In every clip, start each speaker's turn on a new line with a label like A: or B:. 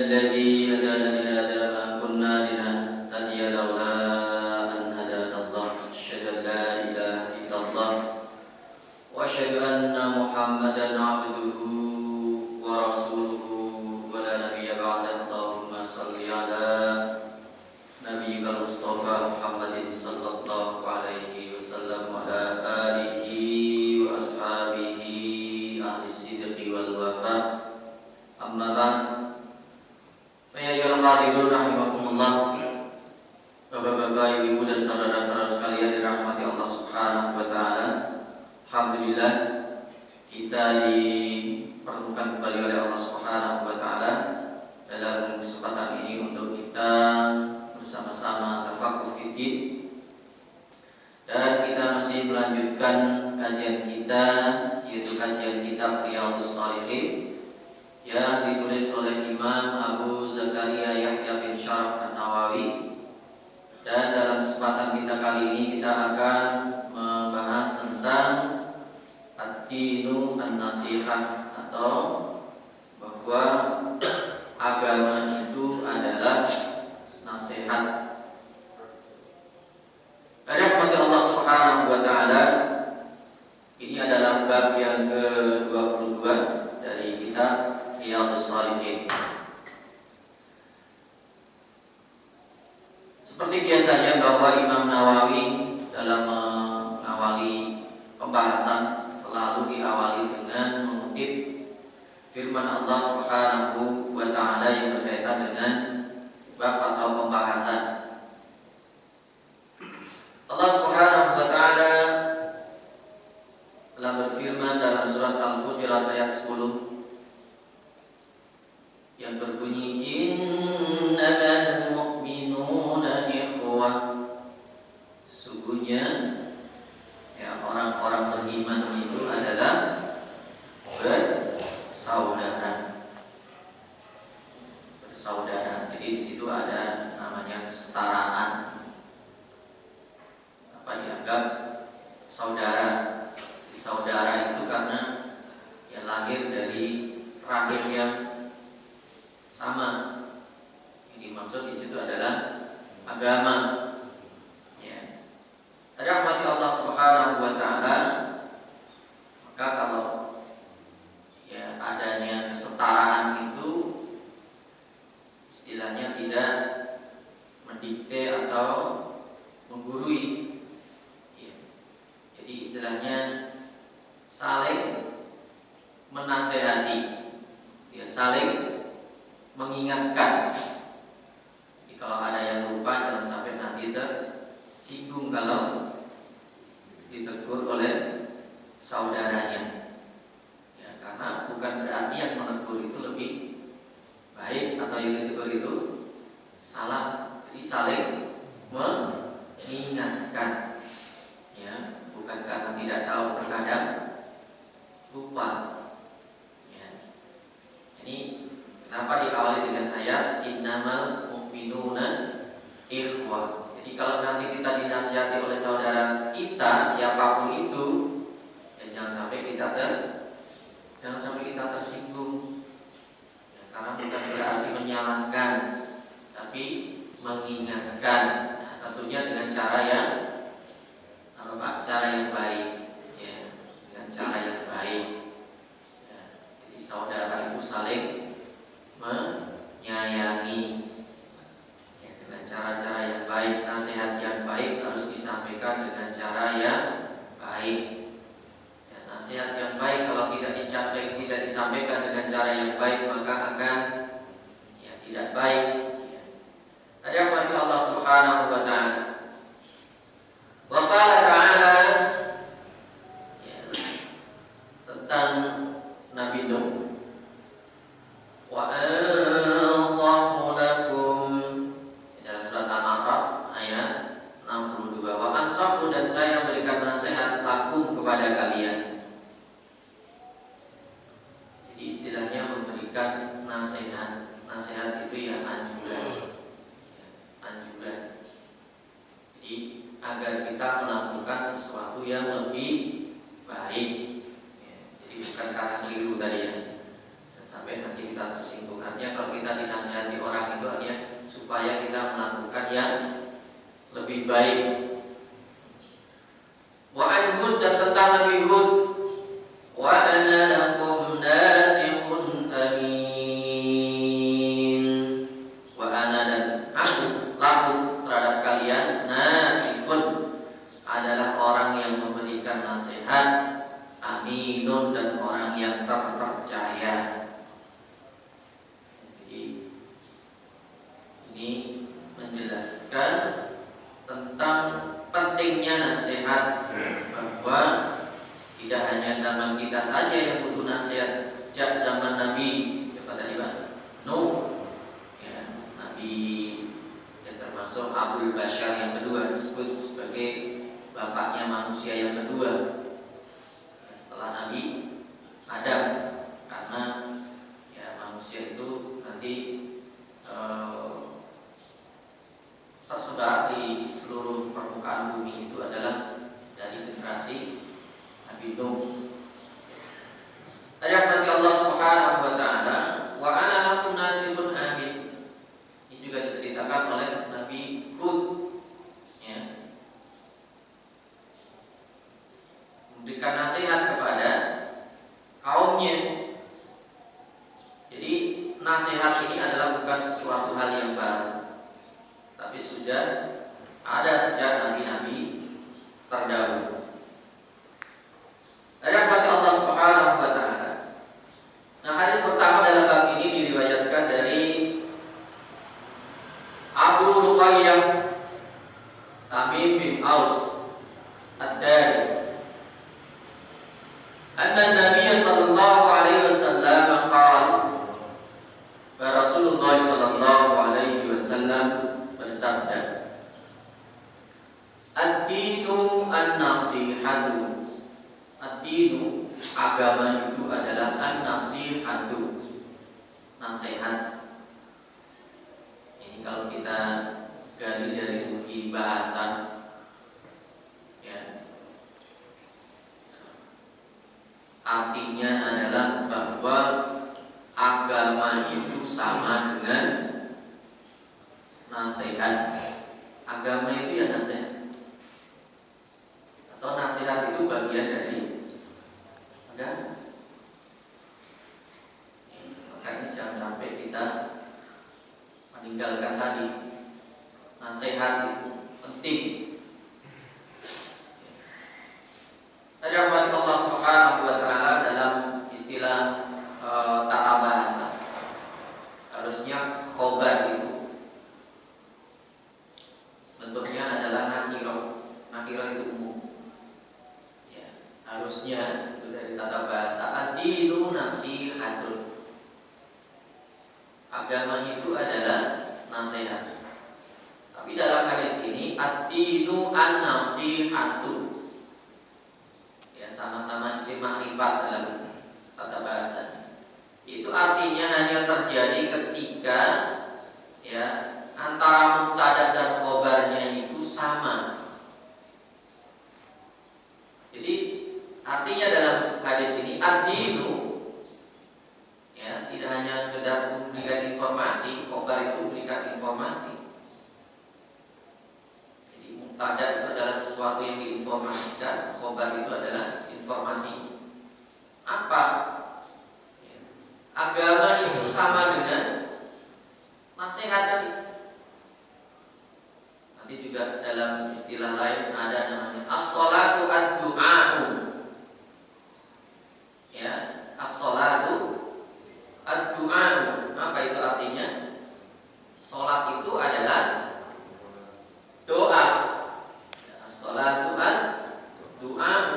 A: الذي هدانا لهذا ما كنا لنهتدي لولا أن هدانا الله أشهد أن لا إله إلا الله وأشهد أن محمدا عبده ورسوله ولا نبي بعده اللهم صل على نبيك المصطفى محمد صلى الله عليه وسلم وعلى آله وأصحابه أهل الصدق والوفاء أما بعد فيا أيها الحاضرون rahimakumullah. Bapak-bapak, ibu dan saudara-saudara sekalian dirahmati Allah Subhanahu wa taala. Alhamdulillah kita dipertemukan kembali oleh Allah Subhanahu wa taala dalam kesempatan ini untuk kita bersama-sama tafaqquh fiddin, dan kita masih melanjutkan kajian kita, yaitu kajian kitab Riyadhus Shalihin yang ditulis oleh Imam Abu Zakaria Yahya bin Sharaf An-Nawawi. Dan dalam kesempatan kita kali ini kita akan membahas tentang ad-dinu an-nasihah, atau bahwa agama itu adalah nasihat. Rahmati Allah Subhanahu wa taala, ini adalah bab yang ke-22 dari kitab Riyadhus Shalihin. Seperti biasanya bahwa Imam Nawawi dalam mengawali pembahasan selalu diawali dengan mengutip firman Allah Subhanahu wa taala yang berkaitan dengan bab atau pembahasan. Allah Subhanahu wa taala telah berfirman dalam surat Al-Hujurat ayat 10 yang berbunyi, innamal mu'minuna ikhwah. Sesungguhnya ya, orang-orang beriman itu adalah bersaudara. Bersaudara. Jadi di situ ada namanya kesetaraan. Apa dianggap saudara? Saudara itu karena ya lahir dari rahim yang sama. Yang dimaksud di situ adalah agama. Ya. Rahmati Allah Subhanahu wa taala, maka kalau ya adanya kesetaraan itu istilahnya tidak mendikte atau menggurui. Ya. Jadi istilahnya saling menasehati, ya, saling mengingatkan. Jadi kalau ada yang lupa jangan sampai nanti tersinggung kalau ditegur oleh saudaranya. Ya, karena bukan berarti yang menegur itu lebih baik atau yang ditegur itu salah. Jadi saling mengingatkan. Ya, bukan karena tidak tahu, terkadang lupa. Ya. Ini kenapa diawali dengan ayat innamal mu'minuna ikhwah. Jadi kalau nanti kita dinasihati oleh saudara kita, siapapun itu, ya jangan sampai kita tersinggung. Ya, karena bukan berarti menyalahkan, tapi mengingatkan. Nah, tentunya dengan cara yang baik, ya, dengan cara yang baik. Ya, jadi saudara itu saling menyayangi, ya, dengan cara-cara yang baik. Nasihat yang baik harus disampaikan dengan cara yang baik. Ya, nasihat yang baik kalau tidak disampaikan dengan cara yang baik, maka akan ya tidak baik. Ya. Tadi rahmati Allah Subhanahu wa taala. Wa qala ta'ala, ya, tentang Nabi Nuh, wa ansahu lakum, dalam surat Al-A'raf ayat 62, wa ansahu, dan saya berikan nasihat lakum kepada kalian. Jadi istilahnya memberikan nasihat. Nasihat itu ya anjuran. Ya, anjuran. Jadi agar kita melakukan sesuatu yang lebih baik. Ya, jadi bukan karena keliru tadi ya. Sampai nanti kita tersinggung. Artinya kalau kita dinasihati lebih baik. Wa an Hud, dan tentang Nabi Hud, wa ana lakum nasihun amin. Wa ana, dan aku, lakum, terhadap kalian, nasihun, adalah orang yang memberikan nasihat, aminun, dan orang yang terpercaya. Jadi ini menjelaskan tentang pentingnya nasihat, bahwa tidak hanya zaman kita saja yang butuh nasihat. Sejak zaman Nabi, siapa tadi Pak? Nuh, ya, Nabi yang termasuk Abul Bashar yang kedua, disebut sebagai bapaknya manusia yang kedua, ya, setelah Nabi Adam, karena ya manusia itu nanti tersebar di seluruh permukaan bumi itu adalah dari generasi Nabi Nuh. Tadi berarti Allah Subhanahu wa taala, wa ana lakum nasihun amin. Ini juga diceritakan oleh Nabi Hud, ya. Memberikan nasihat kepada kaumnya. Jadi nasihat ini adalah bukan sesuatu hal yang baru, tapi sudah ada sejak nabi-nabi terdahulu. Rahmat Allah Subhanahu wa taala. Nah, hadis pertama dalam bab ini diriwayatkan dari Abu Ruqayyah Tamim bin Aus Ad-Dari, anna Nabi sallallahu alaihi wasallam qala, Rasulullah sallallahu alaihi wasallam bersabda, ad-dinu an-nasihatu. Ad-dinu, agama itu adalah an-nasihatu, nasihat. Ini kalau kita gali dari segi bahasa, ya, artinya adalah bahwa agama itu sama dengan nasihat. Agama itu ya nasihat, atau nasihat itu bagian dari agama. Makanya jangan sampai kita meninggalkan tadi. Nasihat itu penting. Tadi Allah Subhanahu wa taala dalam istilah tata bahasa, harusnya khobar itu bentuknya adalah nakiro. Nakiro itu umum, ya, harusnya itu dari tata bahasa. Ad-dinu nasihatun, agama itu adalah nasihat. Tapi dalam hadis ini ad-dinu an-nasihatu, ya, sama-sama isim ma'rifat dalam tata bahasa. Itu artinya hanya terjadi ketika, ya, antara mubtada dan khobarnya itu sama. Jadi artinya dalam hadis ini ad-dinu, ya, tidak hanya sekedar memberikan informasi. Khobar itu memberikan informasi. Jadi mubtada itu adalah sesuatu yang diinformasikan, khobar itu adalah informasi. Apa? Ya, agama itu sama dengan nasihat tadi. Nanti juga dalam istilah lain ada namanya as-sholatu ad-du'a'u. Ya, as-sholatu ad-du'a'u. Apa itu artinya? Salat itu adalah doa. As-sholatu ad-du'a'u.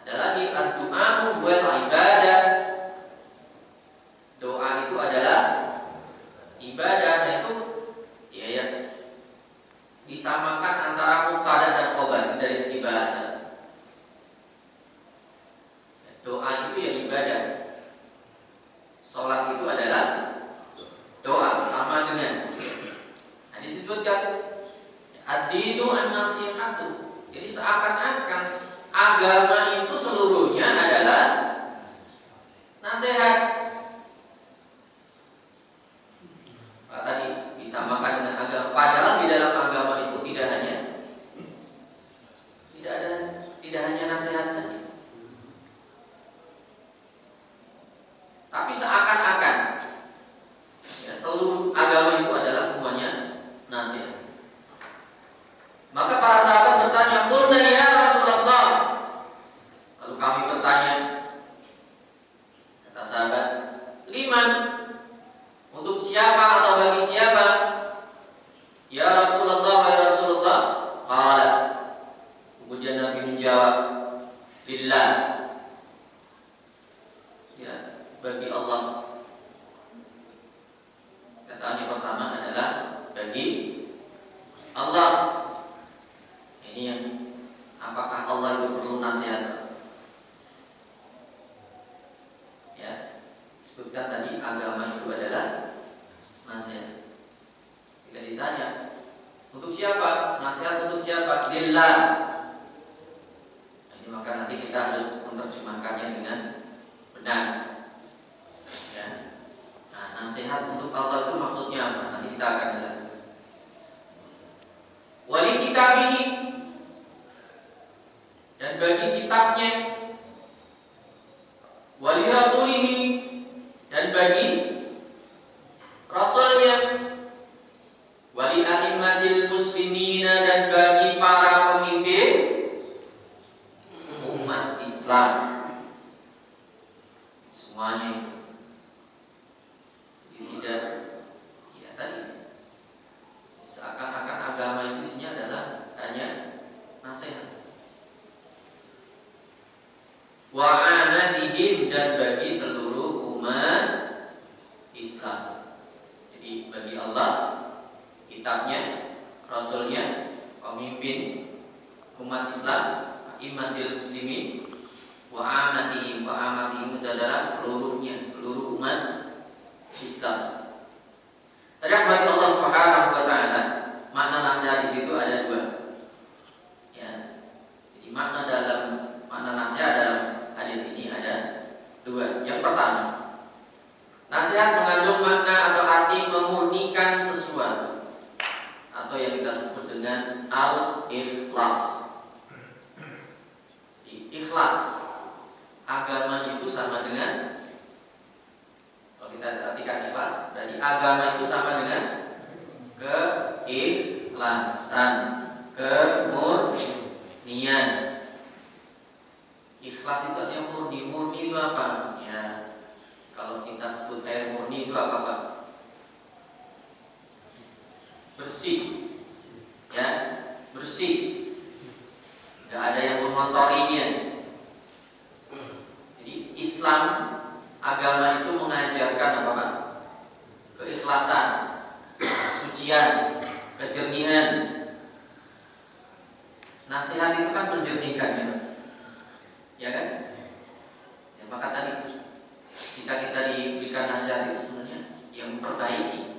A: Ada lagi ad-du'a'u wal ibadah. Doa itu adalah ibadah. Nah, itu ya disamakan antara mubtada dan khobar dari segi bahasa. Doa itu ya ibadah. Salat itu adalah doa, sama dengan. Nah, disebutkan ad-dinu an-nasihatu. Jadi seakan-akan agama itu seluruhnya adalah nasihat. Tadi disamakan dengan agama, padahal di dalam agama itu nasihat untuk Allah itu maksudnya apa? Nanti kita akan jelaskan. Wali kitabihi, dan bagi kitabnya. Wali rasulihi, dan bagi rasulnya. Wali a'immatil muslimina, dan bagi para pemimpin umat Islam. Semuanya itu. Jadi tidak, ya tadi seakan-akan agama itu isinya adalah hanya nasihat. Wa anadihim, dan bagi seluruh umat Islam. Jadi bagi Allah, kitabnya, rasulnya, pemimpin umat Islam, imatil muslimin, wa amatihim adalah seluruhnya, seluruh umat Islam. Rahmati Allah Subhanahu wa taala, makna nasihat di situ ada dua. Ya. Jadi makna nasihat dalam hadis ini ada dua. Yang pertama, nasihat mengandung makna atau arti memurnikan sesuatu, atau yang kita sebut dengan al-ikhlas. Ikhlas, agama itu sama dengan, kalau kita artikan ikhlas, berarti agama itu sama dengan keikhlasan, kemurnian. Ikhlas itu artinya murni. Murni itu apa? Ya, kalau kita sebut air murni itu apa, Pak? Bersih, ya, bersih. Tidak ada yang mengotorinya. Jadi Islam, agama itu mengajarkan apa, Pak? Keikhlasan, kesucian, kejernihan. Nasihat itu kan menjernihkan, ya, ya kan? Ya, maka tadi kita diberikan nasihat itu sebenarnya yang memperbaiki,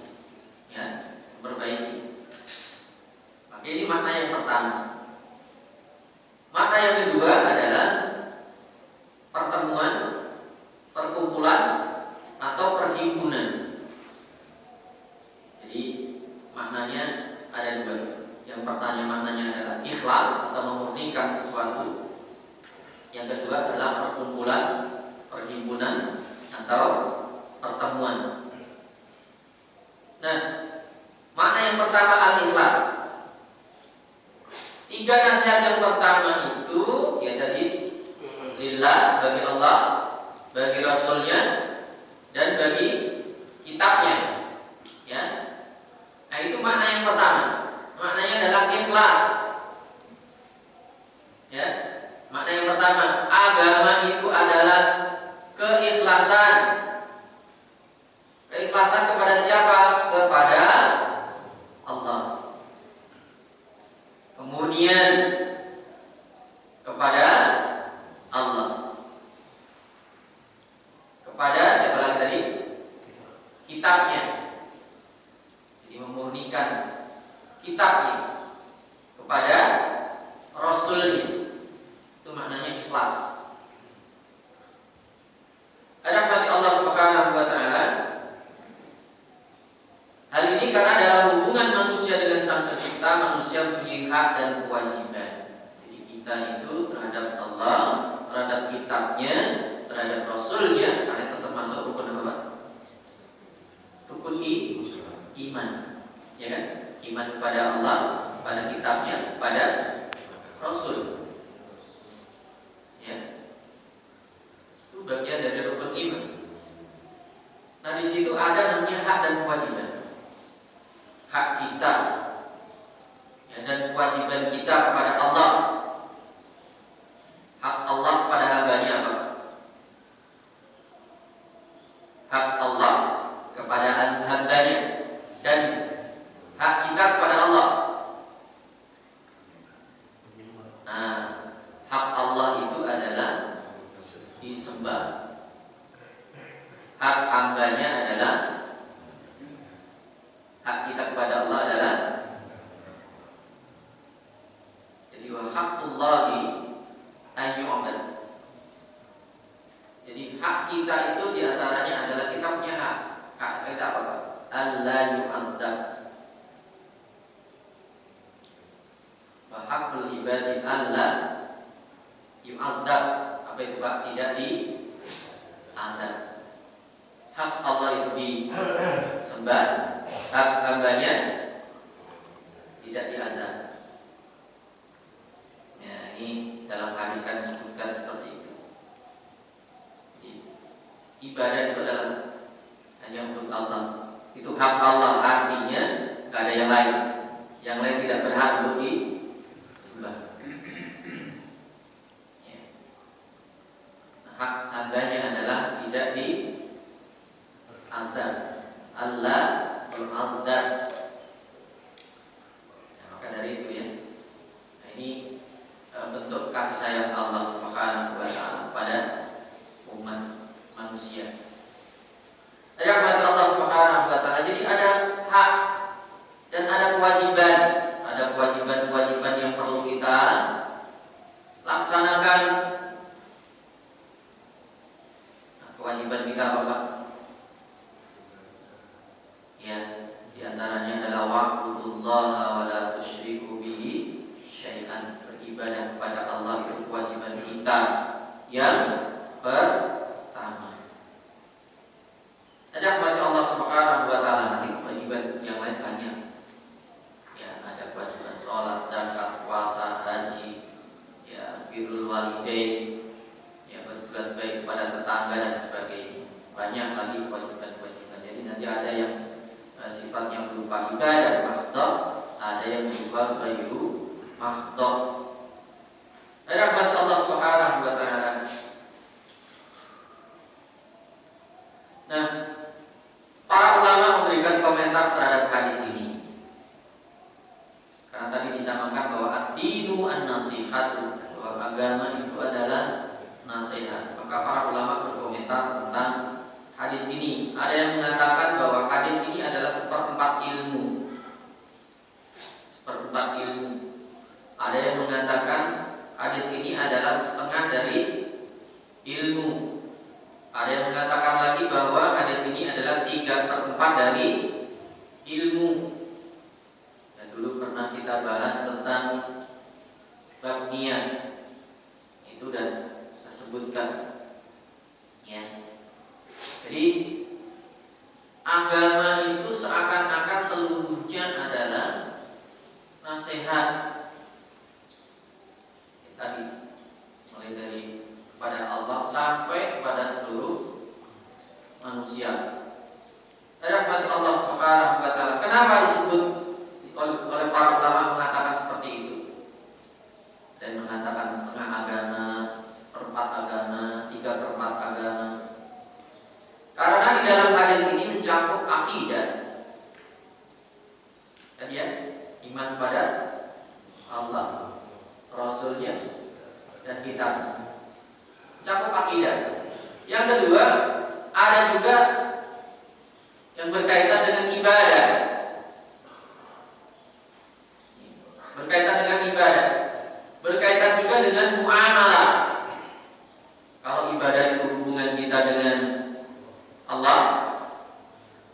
A: ya, memperbaiki. Maka ini makna yang pertama. Makna yang kedua adalah pertemuan, perkumpulan, atau perhimpunan. Jadi maknanya ada dua. Yang pertama maknanya adalah ikhlas atau memurnikan sesuatu. Yang kedua adalah perkumpulan, perhimpunan, atau pertemuan. Nah, makna yang pertama al-ikhlas. Tiga nasihat yang pertama itu ya tadi lillah, bagi Allah, bagi Rasulnya, dan bagi kitabnya, ya. Nah, itu makna yang pertama. Maknanya adalah ikhlas, ya. Makna yang pertama, agama itu adalah keikhlasan. Keikhlasan kepada siapa? Kepada Allah. Kemudian kepada Allah. Kepada siapa lagi tadi? Kitabnya. Jadi memurnikan kitabnya. Kepada Rasulnya. Itu maknanya ikhlas. Ada bagi Allah Subhanahu wa taala. Hal ini karena dalam hubungan manusia dengan Sang Pencipta, manusia mempunyai hak dan kewajiban. Jadi kita itu terhadap Allah, terhadap kitabnya, terhadap Rasulnya, karena tetap masuk rukun apa? Rukun iman, ya kan? Iman kepada Allah, kepada kitabnya, kepada Rasul. Ya. Itu bagian dari rukun iman. Nah, di situ ada namanya hak dan kewajiban. Hak kita, ya, dan kewajiban kita kepada Allah. Hak Allah kepada hambanya apa? Hak Allah kepada hambanya, dan hak kita kepada Allah. Nah, hak Allah itu adalah disembah. Hak hambanya adalah, hak kita kepada Allah adalah, jadi wa haqqullahi ayyu'abad. Jadi hak kita itu diantaranya adalah kita punya hak. Hak kita apa Pak? Alla yu'adzab. Wa haqqul ibadi alla yu'adzab. Apa itu Pak? Tidak diazab. Hak Allah itu disembah, hak hambanya tidak diazab. Ya, ini dalam hadis kan disebutkan seperti itu. Jadi, ibadah itu adalah hanya untuk Allah. Itu hak Allah, artinya tidak ada yang lain. Yang lain tidak berhak untuk disembah. Ya. Nah, hak hambanya adalah tidak diazab. Allah yu'adzab. Nah, maka dari itu ya. Nah, ini bentuk kasih sayang Allah Subhanahu wa taala pada umat manusia. Rahmat Allah Subhanahu wa taala. Jadi ada hak dan ada kewajiban. Ada kewajiban-kewajiban yang perlu kita laksanakan. Nah, kewajiban kita apa Pak? Ya, di antaranya adalah wa'budullaha wa la tusyriku bihi syai'an. Beribadah kepada Allah itu kewajiban kita yang pertama. Ada kewajiban Allah Subhanahu wa taala, nanti kewajiban yang lain banyak. Ya, ada kewajiban sholat, zakat, puasa, haji, ya, birrul walidain, ya, berbuat baik kepada tetangga dan sebagainya. Banyak lagi kewajiban-kewajiban. Jadi nanti ada yang sifatnya berupa ibadah mahdhah, ada yang berupa ghairu mahdhah. Rahmat Allah Subhanahu wa taala. Nah, para ulama memberikan komentar terhadap hadis ini. Karena tadi disamakan bahwa ad-dinu an-nasihatu, bahwa agama itu adalah nasihat. Maka para ulama berkomentar tentang hadis ini. Ada yang mengatakan bahwa hadis ini adalah seperempat ilmu. Seperempat ilmu. Ada yang mengatakan hadis ini adalah setengah dari ilmu. Ada yang mengatakan lagi bahwa hadis ini adalah 3/4 dari ilmu. Dan dulu pernah kita bahas tentang bab niat. Itu sudah kita sebutkan. Ya. Jadi agama itu seakan-akan seluruhnya adalah nasihat. Tadi mulai dari kepada Allah sampai kepada seluruh manusia. Rahmat Allah Subhanahu wa taala. Kenapa disebut oleh para ulama mengatakan seperti itu? Dan mengatakan setengah agama, seperempat agama, 3/4 agama. Karena di dalam hadis ini mencakup akidah. Tadi ya, iman pada Allah, Rasulnya, dan kitab. Cakup akidah. Yang kedua, ada juga yang berkaitan dengan ibadah. Berkaitan dengan ibadah. Berkaitan juga dengan muamalah. Kalau ibadah itu hubungan kita dengan Allah,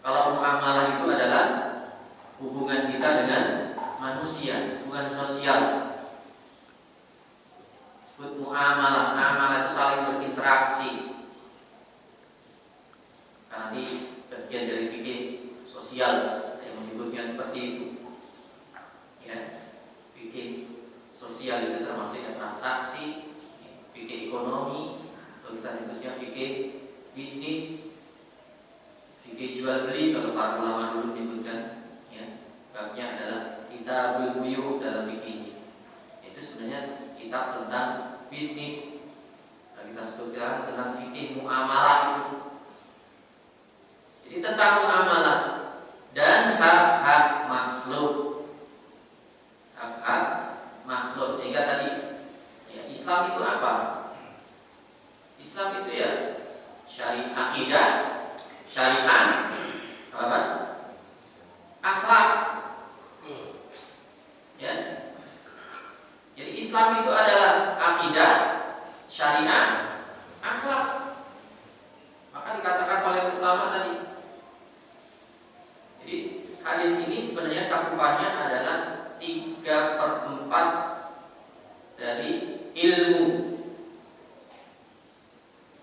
A: kalau muamalah itu adalah hubungan kita dengan manusia, hubungan sosial. Muamalah, muamalah itu saling berinteraksi. Karena nanti bagian dari fikih sosial yang menyebutnya seperti itu. Ya, fikih sosial itu termasuk transaksi, fikih ekonomi, atau kita sebutnya fikih bisnis, fikih jual beli kalau para ulama dulu menyebutkan. Ya, babnya adalah kitabul buyuh dalam fikih. Itu sebenarnya kitab tentang bisnis. Nah, kita sebutkan tentang fikih muamalah itu. Jadi tentang muamalah dan hak-hak makhluk. Hak-hak makhluk. Sehingga tadi ya, Islam itu apa? Islam itu ya syariat, akidah, syariat, apa? hadis ini sebenarnya cakupannya adalah 3/4 dari ilmu.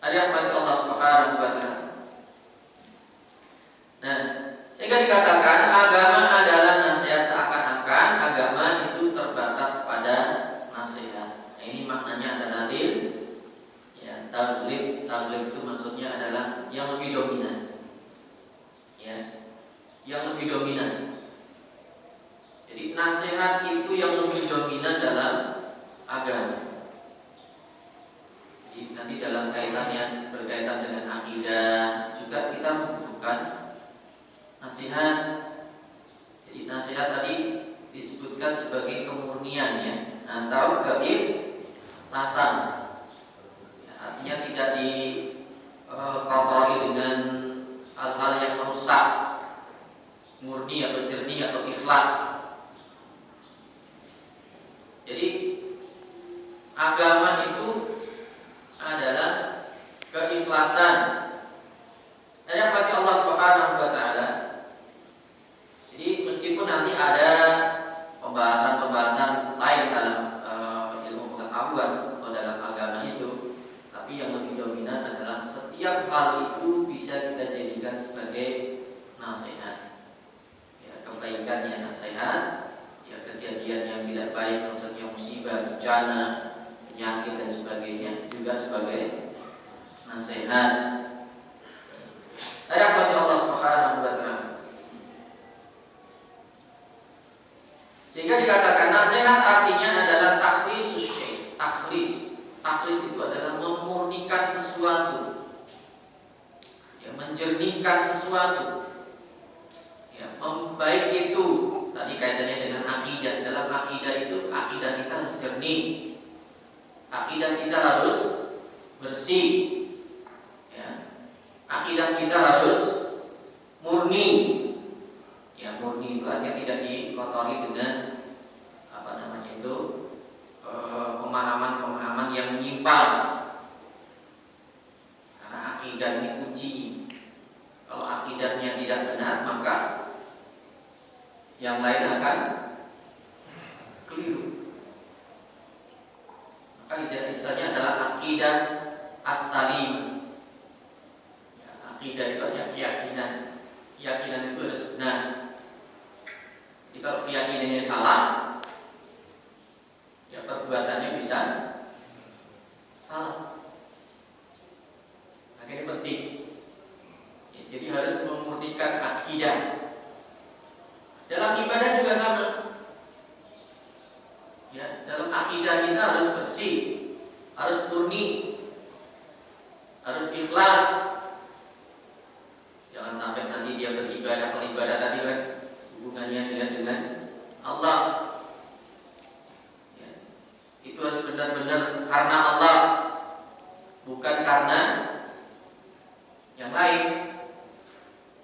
A: Rahmati Allah Subhanahu wa taala. Nah, sehingga dikatakan agama adalah nasihat, seakan-akan agama itu terbatas pada nasihat. Nah, ini maknanya adalah tabligh. Tabligh itu maksudnya adalah yang lebih dominan. Ya, yang lebih dominan. Jadi nasihat itu yang lebih dominan dalam agama. Jadi nanti dalam kaitan yang berkaitan dengan akidah juga kita membutuhkan nasihat. Jadi nasihat tadi disebutkan sebagai kemurnian ya, atau keikhlasan. Ya, artinya tidak dikotori dengan hal-hal yang merusak, murni atau jernih atau ikhlas. Jadi agama itu adalah keikhlasan. Dan rahmati Allah Subhanahu wa taala. Jadi meskipun nanti ada pembahasan-pembahasan lain dalam ilmu pengetahuan atau dalam agama itu, tapi yang lebih dominan adalah setiap hal itu bisa kita jadikan sebagai nasihat. Ya, kebaikannya nasihat, ya kejadian yang tidak baik, maksudnya musibah, bencana, penyakit dan sebagainya juga sebagai nasihat. Rahmati Allah Subhanahu wa taala. Sehingga dikatakan nasihat artinya adalah takhlisus syai'. Takhlis itu adalah memurnikan sesuatu, ya, menjernihkan sesuatu. Ya, baik itu tadi kaitannya dengan akidah. Dalam akidah itu, akidah kita harus jernih, akidah kita harus bersih, ya. Akidah kita harus murni. Ya, murni itu artinya tidak dikotori dengan pemahaman-pemahaman yang menyimpang. Karena akidah ini kunci. Kalau akidahnya tidak benar, maka yang lain akan keliru. Maka istilahnya adalah akidah as-salim. Ya, akidah itu artinya keyakinan. Keyakinan itu harus benar. Jadi kalau keyakinannya salah, ya perbuatannya bisa salah. Nah, ini penting. Ya, jadi harus memurnikan akidah. Dalam ibadah juga sama. Ya, dalam akidah kita harus bersih, harus murni, harus ikhlas. Jangan sampai nanti dia beribadah, kalau ibadah tadi kan hubungannya dengan Allah. Ya, itu harus benar-benar karena Allah, bukan karena yang lain.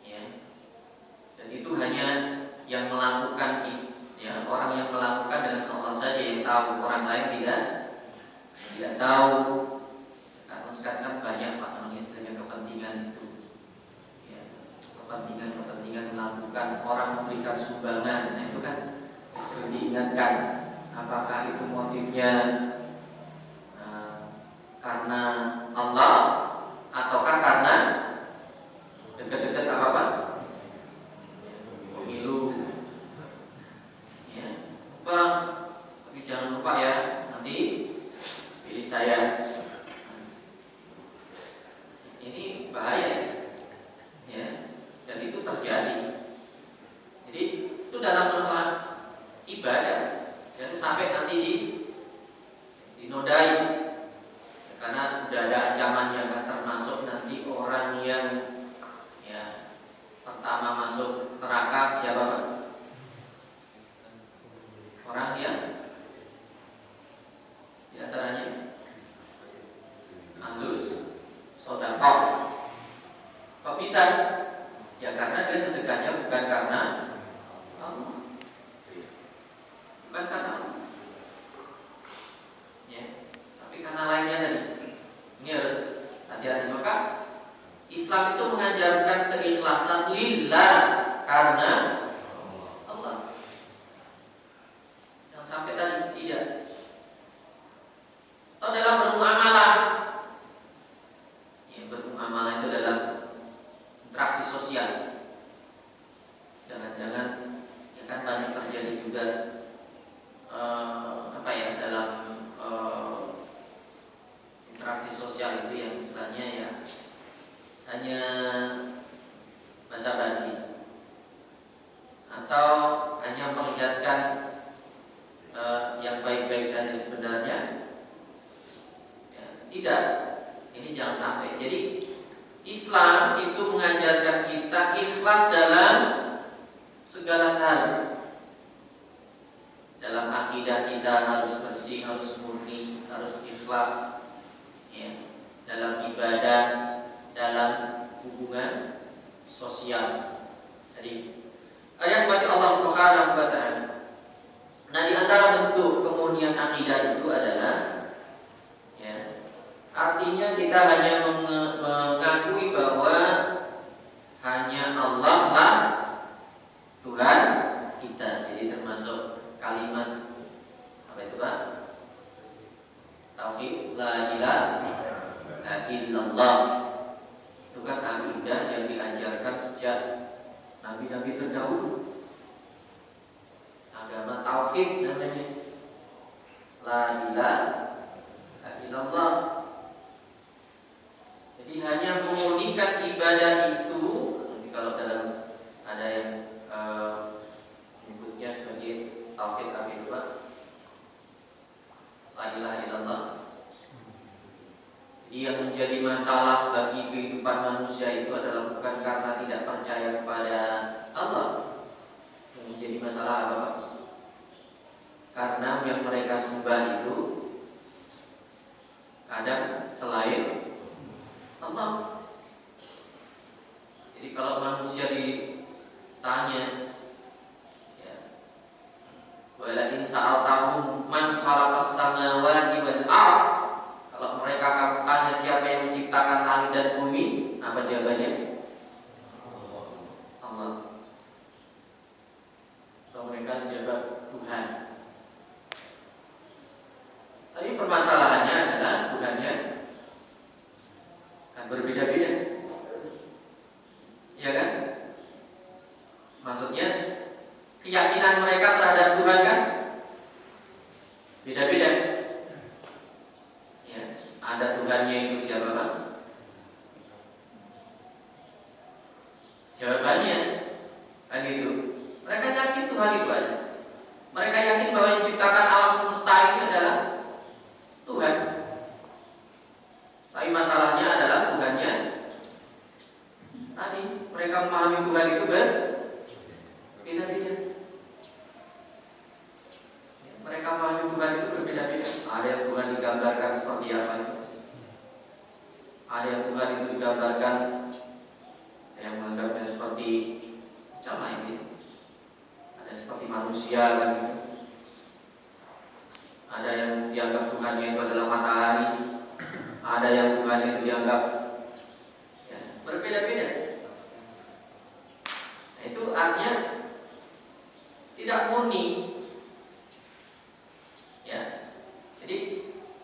A: Ya, dan itu hanya yang melakukan, ya, orang yang melakukan dengan Allah saja yang tahu, orang lain tidak tahu. Karena sekarang kan banyak istilahnya kepentingan itu, ya, kepentingan melakukan, orang memberikan sumbangan. Nah, itu kan sering diingatkan, apakah itu motifnya karena Allah ataukah karena dekat-dekat apa pemilu. Ya, tapi jangan lupa ya, nanti pilih saya. Ini bahaya, ya, dan itu terjadi. Jadi itu dalam masalah ibadah, jadi sampai nanti dinodai, ya, karena sudah ada ancaman yang akan termasuk nanti orang yang, ya, pertama masuk neraka siapa Pak? Orang yang diantaranya halus sodakoh. Kok bisa? Ya karena dia sedekahnya bukan karena Allah, bukan karena Allah, ya, tapi karena lainnya tadi. Ini harus hati-hati. Maka Islam itu mengajarkan keikhlasan lillah, karena atau hanya memperlihatkan yang baik-baik saja sebenarnya. Ya, tidak, ini jangan sampai. Jadi Islam itu mengajarkan kita ikhlas dalam segala hal. Dalam akidah kita harus bersih, harus murni, harus ikhlas. Ya. Dalam ibadah, dalam hubungan sosial. Jadi ayat bagi Allah Subhanahu wa taala. Nah, di antara bentuk kemurnian akidah itu adalah ya, artinya kita hanya mengakui bahwa hanya Allah lah Tuhan kita. Jadi termasuk kalimat apa itu Pak? Tauhid la ilaha illallah. Itu kan akidah yang diajarkan sejak nabi-nabi terdahulu. Agama tauhid namanya. La ilaha illallah. Jadi hanya memurnikan ibadah itu. Nanti kalau dalam ada yang menyebutnya sebagai tauhid apa itu Pak? La ilaha illallah. Jadi yang menjadi masalah bagi kehidupan manusia itu adalah bukan karena tidak percaya kepada Allah. Yang menjadi masalah apa Pak? Karena yang mereka sembah itu kadang selain Allah. Jadi kalau manusia ditanya, ya, walakin sa'altahum man khalaqas samawati wal ardh. Kalau mereka kamu tanya siapa yang menciptakan langit dan bumi, apa jawabannya? Allah. Atau mereka menjawab Tuhan. Tapi permasalahannya adalah Tuhannya kan berbeda-beda. Iya kan? Maksudnya keyakinan mereka terhadap Tuhan kan beda-beda. Ya, ada Tuhannya itu siapa Pak? Jawabannya kan itu. Mereka yakin Tuhan itu ada. Mereka yakin bahwa yang menciptakan alam semesta ini adalah Tuhan. Tapi masalahnya adalah Tuhannya tadi mereka memahami Tuhan itu berbeda-beda. Mereka memahami Tuhan itu berbeda-beda. Ada yang Tuhan digambarkan seperti apa itu. Ada yang Tuhan itu digambarkan yang menganggapnya seperti macam ini. Ada seperti manusia kan gitu. Ada yang dianggap Tuhannya itu adalah matahari. Ada yang Tuhan itu dianggap ya, berbeda-beda. Nah, itu artinya tidak murni. Ya. Jadi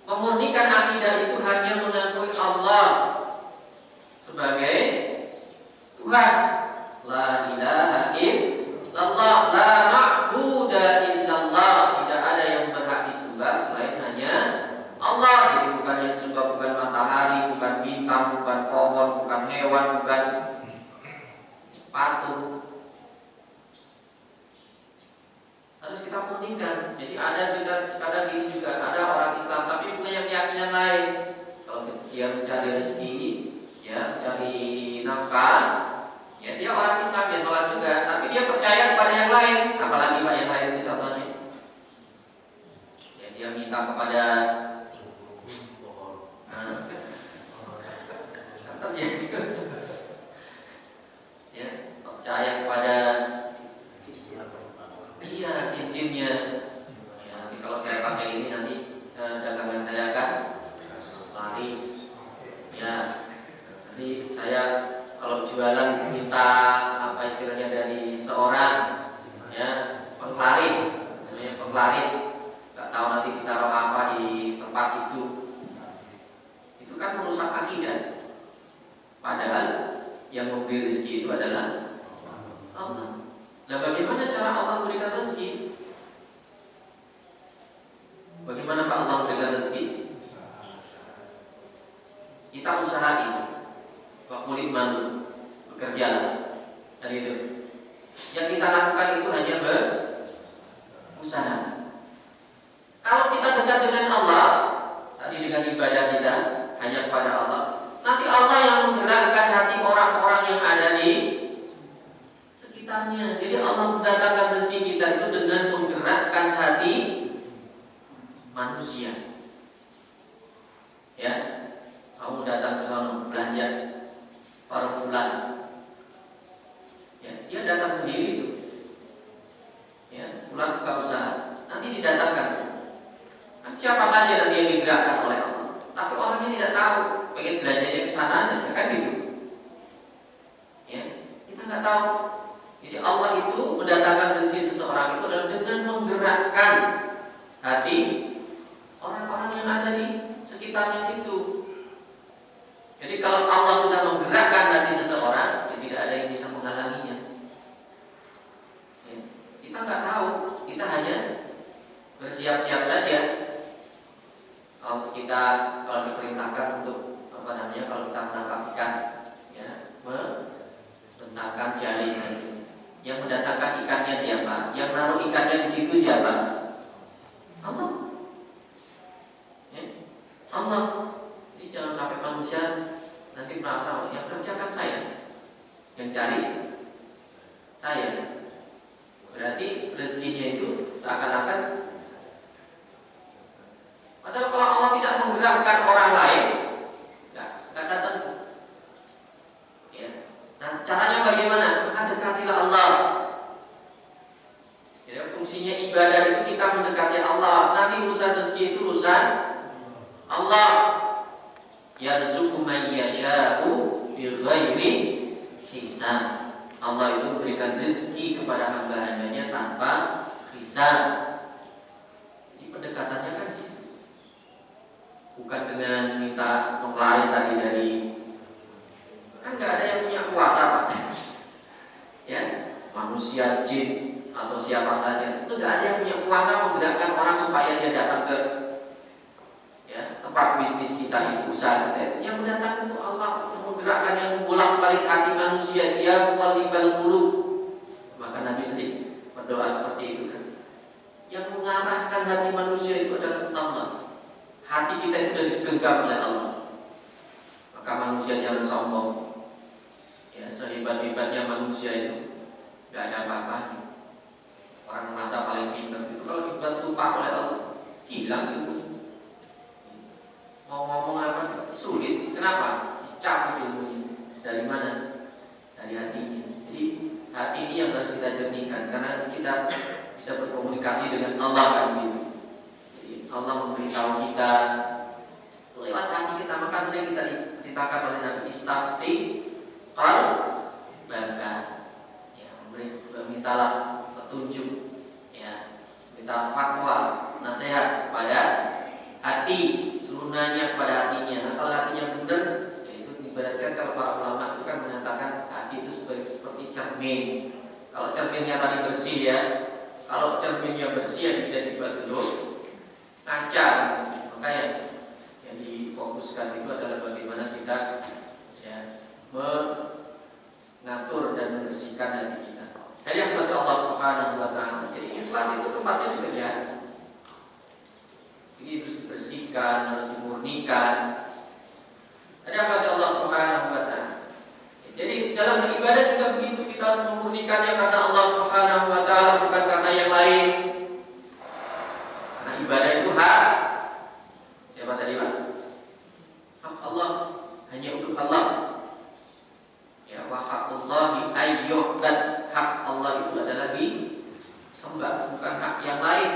A: memurnikan akidah itu hanya mengakui Allah sebagai Tuhan. La ilaha illallah, la ma'budu illallah. Tidak ada yang berhak disembah selain hanya Allah. Jadi bukan yang disembah bukan matahari, bukan bintang, bukan pohon, bukan hewan, bukan patung. Harus kita murnikan. Jadi ada juga kadang gini juga ada orang Islam tapi punya keyakinan lain. Kalau dia mencari rezeki, ya mencari nafkah, ya dia orang Islam ya sholat juga, tapi dia percaya kepada yang lain. Apalagi Pak yang lain itu contohnya. Ya dia minta kepada terjadi ya percaya kepada iya cincinnya. Ya, nanti kalau saya pakai ini nanti dagangan saya akan laris. Ya, nanti saya kalau jualan minta apa istilahnya dari seseorang, ya kita lakukan itu hanya berusaha. Kalau kita dekat dengan Allah, tadi dengan ibadah kita hanya kepada Allah, nanti Allah yang menggerakkan hati orang-orang yang ada di sekitarnya. Jadi Allah mendatangkan rezeki kita itu dengan menggerakkan hati manusia. Ya, kamu datang ke sana belanja para fulan, ya, dia datang sendiri itu. Ya, fulan buka usaha, nanti didatangkan. Nah, siapa saja nanti yang digerakkan oleh Allah. Tapi orangnya tidak tahu, pengen belanjanya ke sana saja, kan gitu. Ya, kita nggak tahu. Jadi Allah itu mendatangkan rezeki seseorang itu adalah dengan menggerakkan hati orang-orang yang ada di sekitarnya situ. Jadi kalau Allah sudah menggerakkan hati seseorang, ya tidak ada yang bisa menghalanginya. Ya, kita nggak tahu, kita hanya bersiap-siap saja. Kalau kita diperintahkan untuk kalau kita menangkap ikan, ya, membentangkan jaring itu. Yang mendatangkan ikannya siapa? Yang naruh ikannya di situ siapa? Allah. Ya, Allah. Jadi jangan sampai manusia nanti merasa yang kerjakan saya, yang cari saya. Berarti rezekinya itu seakan-akan. Padahal kalau Allah tidak menggerakkan orang lain, nggak datang. Ya. Nah, caranya bagaimana? Maka dekatilah Allah. Jadi fungsinya ibadah itu kita mendekati Allah. Nanti urusan rezeki itu urusan Allah. Yarzuqu man yasha'u bighairi hisab. Allah itu memberikan rezeki kepada hamba-hambanya tanpa hisab. Ini pendekatannya kan di situ. Bukan dengan minta penglaris tadi dari, kan nggak ada yang punya kuasa, Pak. Ya, manusia, jin atau siapa saja itu nggak ada yang punya kuasa menggerakkan orang supaya dia datang ke tempat bisnis kita, itu usaha kita. Yang mendatangkan itu Allah, yang menggerakkan, yang bolak-balik hati manusia. Dia muqallibal qulub. Maka Nabi sering berdoa seperti itu kan. Yang mengarahkan hati manusia itu adalah Allah. Hati kita itu sudah digenggam oleh Allah. Maka manusia jangan sombong. Ya, sehebat-hebatnya manusia itu tidak ada apa-apanya. Orang merasa paling pintar itu kalau dibantu Pak oleh Allah, hilang itu. Mau ngomong apa sulit. Kenapa? Dicabut ilmunya. Dari mana? Dari hatinya. Jadi hati ini yang harus kita jernihkan, karena kita bisa berkomunikasi dengan Allah kan gitu. Jadi Allah memberitahu kita lewat hati kita. Maka sering kita diberitakan oleh Nabi, istafti qalbaka. Ya, mintalah petunjuk, ya, minta fatwa, nasihat pada hati. Nanya kepada hatinya. Nah, kalau hatinya benar, ya itu ibaratkan kalau para ulama itu kan menyatakan hati itu seperti cermin. Kalau cerminnya tadi bersih, ya, kalau cerminnya bersih yang bisa dibuat bentuk kaca. Maka yang difokuskan itu adalah bagaimana kita, ya, mengatur dan membersihkan hati kita. Jadi yang berarti Allah Subhanahu wa Ta'ala. Jadi ikhlas itu tempatnya juga, ya. Ini harus dibersihkan, harus dimurnikan. Ada apa dari Allah Subhanahu wa Ta'ala. Jadi dalam beribadah juga begitu, kita harus memurnikannya karena Allah Subhanahu wa Ta'ala, bukan karena yang lain. Karena ibadah itu hak siapa tadi, Pak? Hak Allah, hanya untuk Allah. Ya, wa haqqullahi ayyu'bad. Hak Allah itu adalah disembah, bukan hak yang lain.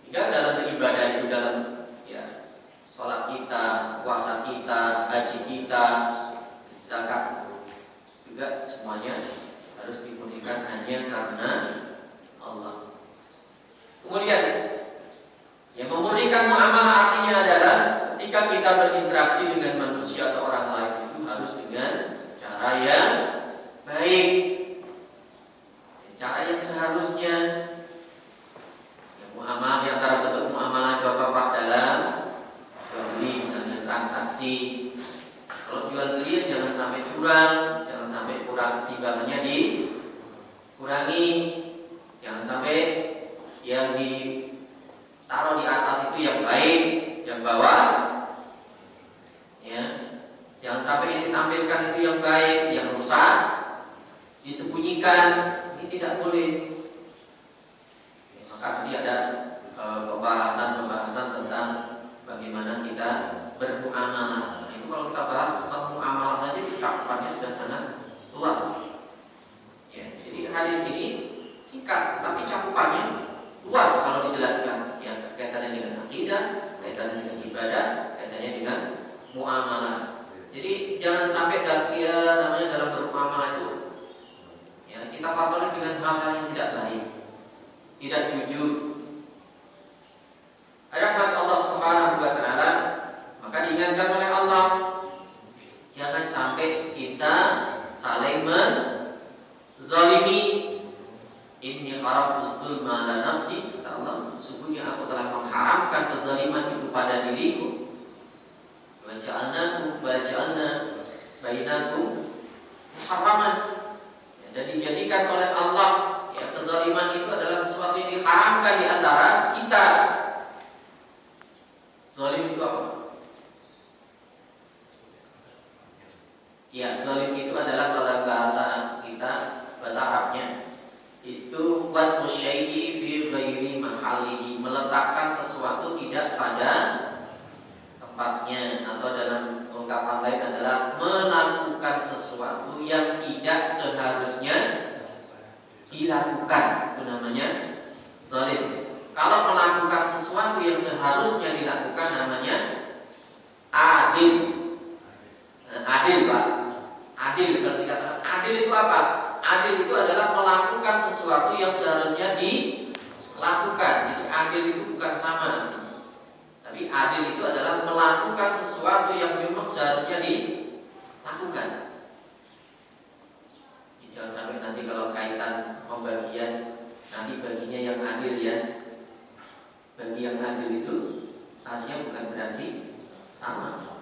A: Tidak dalam beribadah itu, dalam, ya, sholat kita, puasa kita, haji kita, zakat juga semuanya harus dimurnikan hanya karena Allah. Kemudian yang memurnikan muamalah artinya adalah ketika kita berinteraksi dengan manusia atau orang lain itu harus dengan cara yang baik, cara yang seharusnya. Muamalah di antara bentuk muamalah bapak dalam jual beli, misalnya transaksi. Kalau jual beli jangan sampai curang, jangan sampai kurang, timbangannya dikurangi. Maka tadi ada pembahasan tentang bagaimana kita bermuamalah. Nah, itu kalau kita bahas tentang muamalah saja cakupannya sudah sangat luas. Ya, jadi hadis ini singkat tapi cakupannya luas kalau dijelaskan. Ya, kaitannya dengan akidah, kaitannya dengan ibadah, kaitannya dengan muamalah. Jadi jangan sampai namanya dalam bermuamalah itu ya kita kotori dengan hal-hal yang tidak baik, tidak jujur. Ada bagi Allah Subhanahu wa taala, maka diingatkan oleh Allah jangan sampai kita saling menzalimi. Inni haramtu zulma ala nafsi, kata Allah, sesungguhnya aku telah mengharamkan kezaliman itu pada diriku. Wa ja'alna bainakum muharraman, dan dijadikan oleh Allah ya kezaliman itu adalah sesuatu yang diharamkan di antara kita. Zalim itu apa? Ya, zalim itu adalah dalam bahasa kita, bahasa Arabnya itu wad'u syai'i fi ghairi mahallihi, meletakkan sesuatu tidak pada tempatnya, atau dalam ungkapan lain adalah melakukan sesuatu yang tidak seharusnya dilakukan. Itu namanya zalim. Kalau melakukan sesuatu yang seharusnya dilakukan namanya adil. Adil, Pak. Adil, kalau dikatakan adil itu apa? Adil itu adalah melakukan sesuatu yang seharusnya dilakukan. Jadi adil itu bukan sama, tapi adil itu adalah melakukan sesuatu yang memang seharusnya dilakukan. Jangan sampai nanti kalau kaitan pembagian, nanti baginya yang adil ya. Bagi yang adil itu artinya bukan berarti sama.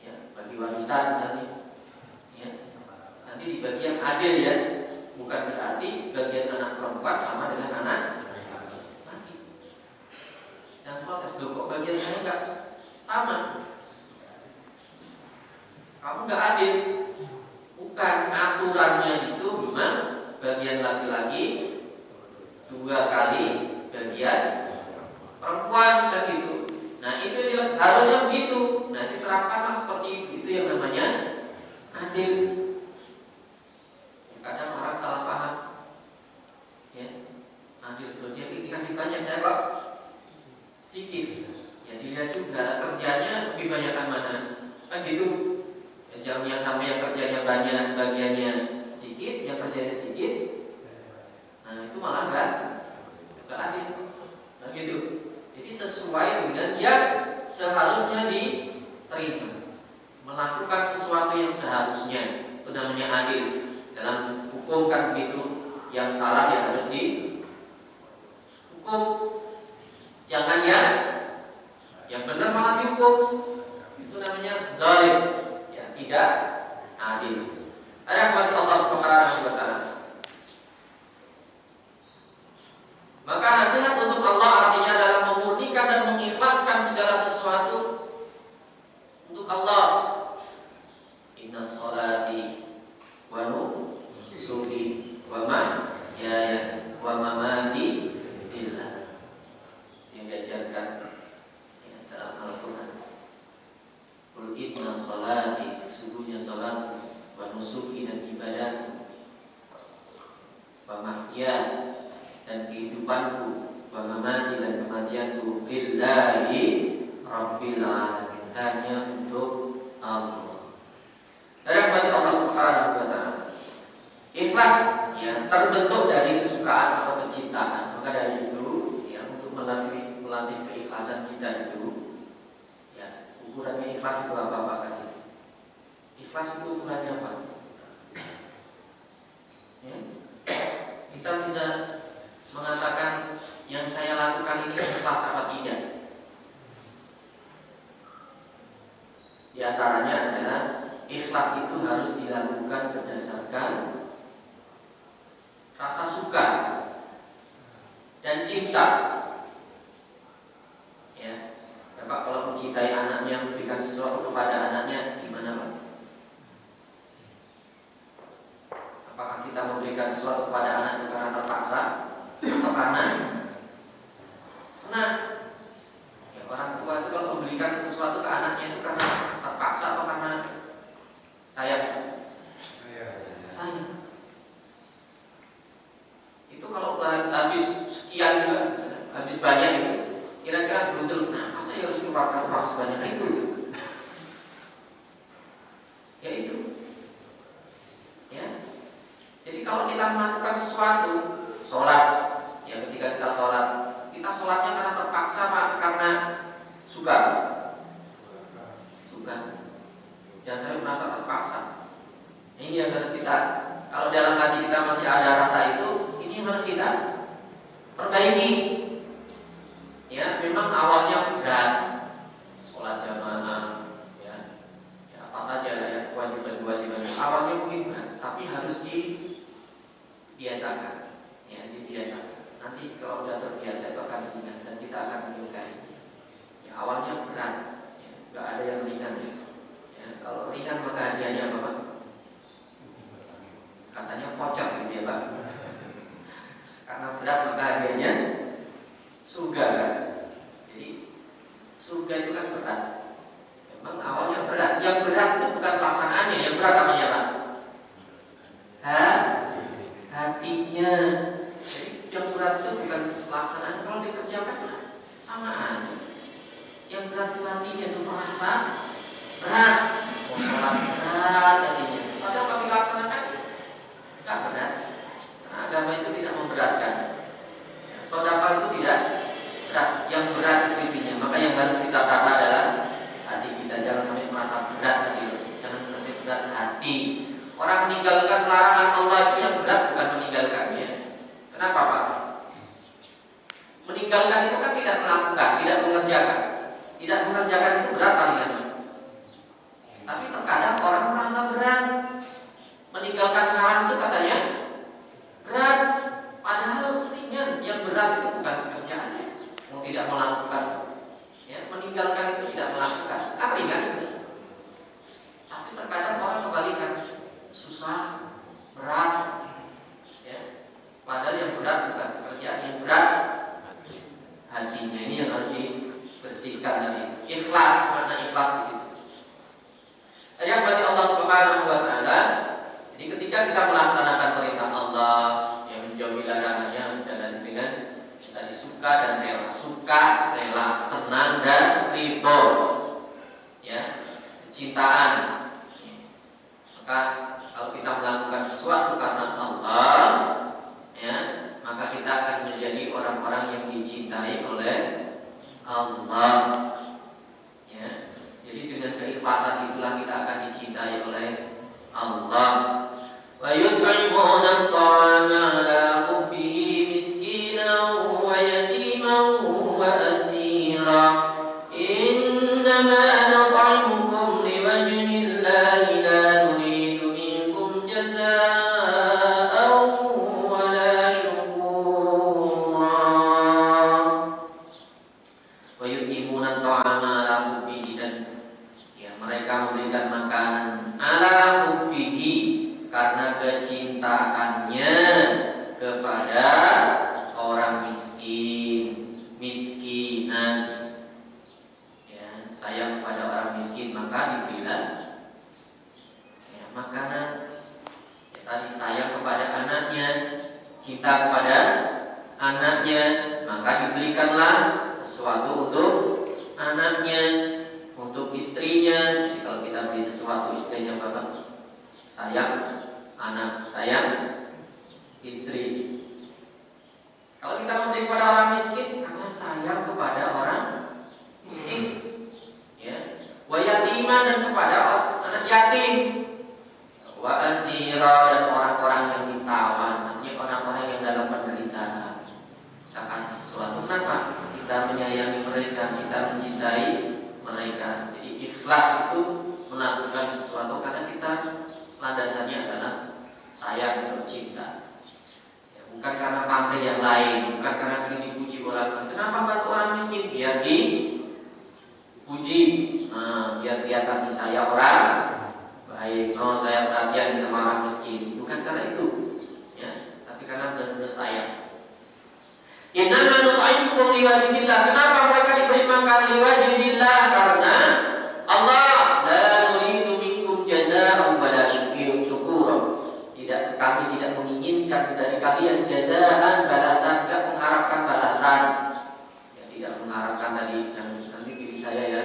A: Ya, bagi warisan nanti ya, nanti dibagi yang adil ya, bukan berarti bagian anak perempuan sama dengan anak laki. Dan protes, kok bagian saya enggak sama? Kamu enggak adil. Bukan, aturannya itu memang bagian laki-laki 2 kali bagian perempuan dan gitu. Nah itu harusnya begitu. Nah diterapkanlah seperti itu. Itu yang namanya adil. Kadang orang salah paham. Ya, adil kalau dia dikasih banyak, saya kok sedikit. Ya dilihat juga kerjanya lebih banyak mana. Kan gitu. Jangan yang sama yang kerjanya banyak, bagiannya sedikit, yang kerjanya sedikit. Nah itu malah enggak adil. Nah gitu. Jadi sesuai dengan yang seharusnya diterima. Melakukan sesuatu yang seharusnya, itu namanya adil. Dalam hukum kan begitu. Yang salah ya harus dihukum. Jangan yang benar malah dihukum. Itu namanya zalim. Ya, tidak adil. Ada bagi Allah Subhanahu wa taala. Maka nasihat untuk Allah artinya adalah memurnikan dan mengikhlaskan segala sesuatu untuk Allah. Inna sholati wa nusuki wa mahyaya wa mamati lillah. Yang diajarkan ya, dalam Al-Quran. Qul inna sholati, sesungguhnya salat, wa nusuki dan ibadah, wa mahyaya dan kehidupanku, wa mamati dan kematianku, lillahi rabbil alamin, hanya untuk Allah. Dan bagi Allah Subhanahu wa taala. Ikhlas ya terbentuk dari kesukaan atau kecintaan. Maka dari itu ya untuk melatih keikhlasan kita itu ya, ukurannya ikhlas itu apa Pak tadi? Ikhlas itu ukurannya apa? Ya. Kita bisa mengatakan yang saya lakukan ini ikhlas apa tidak. Di antaranya adalah ikhlas itu harus dilakukan berdasarkan rasa suka dan cinta. Ya, Bapak kalau mencintai anaknya, memberikan sesuatu kepada anaknya, gimana Pak? Apakah kita memberikan sesuatu kepada terpak sebanyak itu? Ya itu. Ya. Jadi kalau kita melakukan sesuatu, sholat, ya ketika kita sholatnya karena terpaksa Pak, karena suka. Jangan sampai merasa terpaksa. Ini yang harus kita, kalau dalam hati kita masih ada rasa itu, ini harus kita perbaiki. Ya, memang awalnya berat, sholat jamaah, ya apa saja lah ya, kewajiban awalnya mungkin berat, tapi harus dibiasakan, ya dibiasakan. Nanti kalau sudah terbiasa itu akan ringan dan kita akan menyukai. Ya, awalnya berat, ya, nggak ada yang ringan. Ya, kalau ringan maka hadiahnya apa Pak? Katanya voucher gitu ya Pak. Karena berat maka hadiahnya surga kan. Jadi surga itu kan berat. Memang awalnya berat. Yang berat itu bukan pelaksanaannya, yang berat apanya Pak? Hatinya. Jadi yang berat itu bukan pelaksanaan. Kalau dikerjakan sama aja. Yang berat itu hatinya, itu merasa berat. Sholat berat hatinya. Padahal kalau dilaksanakan enggak berat. Karena agama itu tidak memberatkan. Sedekah itu tidak berat. Yang berat itu intinya. Maka yang harus kita tata adalah hati kita. Jangan sampai merasa berat hati. Jangan sampai berat hati. Orang meninggalkan larangan Allah itu yang berat bukan meninggalkannya. Kenapa Pak? Meninggalkan itu kan tidak melakukan, tidak mengerjakan. Tidak mengerjakan itu berat palingan. Tapi terkadang orang merasa berat. Meninggalkan haram itu katanya berat. Padahal ringan. Yang berat itu bukan pekerjaannya. Mau tidak melakukan, ya, meninggalkan itu tidak melakukan, kan ringan juga. Tapi terkadang orang kebalikan, susah, berat, ya. Padahal yang berat bukan pekerjaan, yang berat hatinya. Ini yang harus dibersihkan tadi. Ikhlas, makna ikhlas di situ. Ya berarti Allah Subhanahu wa taala. Jadi ketika kita melaksanakan perintah Allah yang menjauhi larangannya dan dengan tadi suka dan rela, senang dan ridho, ya, kecintaan. Maka kalau kita melakukan sesuatu karena Allah, ya, maka kita akan menjadi orang-orang yang dicintai oleh Allah. Ya. Jadi dengan keikhlasan itulah kita akan dicintai oleh Allah. Wa yut'imuna at-ta'ama 'ala hubbihi miskinan wa yatiman wa asira. Innama nut'imukum liwajhi Allahi la nuridu minkum jazaa'an wa la syukura. Wa yut'imuna at-ta'ama 'ala hubbihi, dan ya mereka memberikan makanan ala hubbihi karena kecintaannya kepada orang miskin, miskinan. Ya, sayang kepada orang miskin maka diberikan, ya, makanan. Ya, tadi sayang kepada anaknya, cinta kepada anaknya, maka diberikanlah sesuatu untuk anaknya, untuk istrinya. Jadi kalau kita beri sesuatu istrinya Bapak, sayang anak, sayang istri. Kalau kita memberi kepada orang miskin karena sayang kepada orang miskin, ya. Wa yatiman, dan kepada anak yatim. Wa asira, dan orang-orang yang ditawan, artinya orang-orang yang dalam penderitaan. Kita kasih sesuatu. Kenapa? Kita menyayangi mereka, kita mencintai mereka. Jadi ikhlas itu melakukan sesuatu karena kita landasannya adalah sayang dan cinta. Ya, bukan karena pamrih yang lain, bukan karena ingin dipuji orang. Kenapa bantu orang miskin? Biar dipuji. Nah, biar kelihatan saya orang baik. Oh, saya perhatian sama orang miskin. Bukan karena itu, ya, tapi karena benar-benar sayang. Innama nut'imukum liwajhillah. Kenapa mereka diberi makan liwajhillah? Karena Allah la nuridu minkum jazaa'an wa la syukura. Tidak, kami tidak menginginkan dari kalian jazaa'an, balasan, tidak mengharapkan balasan. Ya, tidak mengharapkan tadi, jangan nanti diri saya ya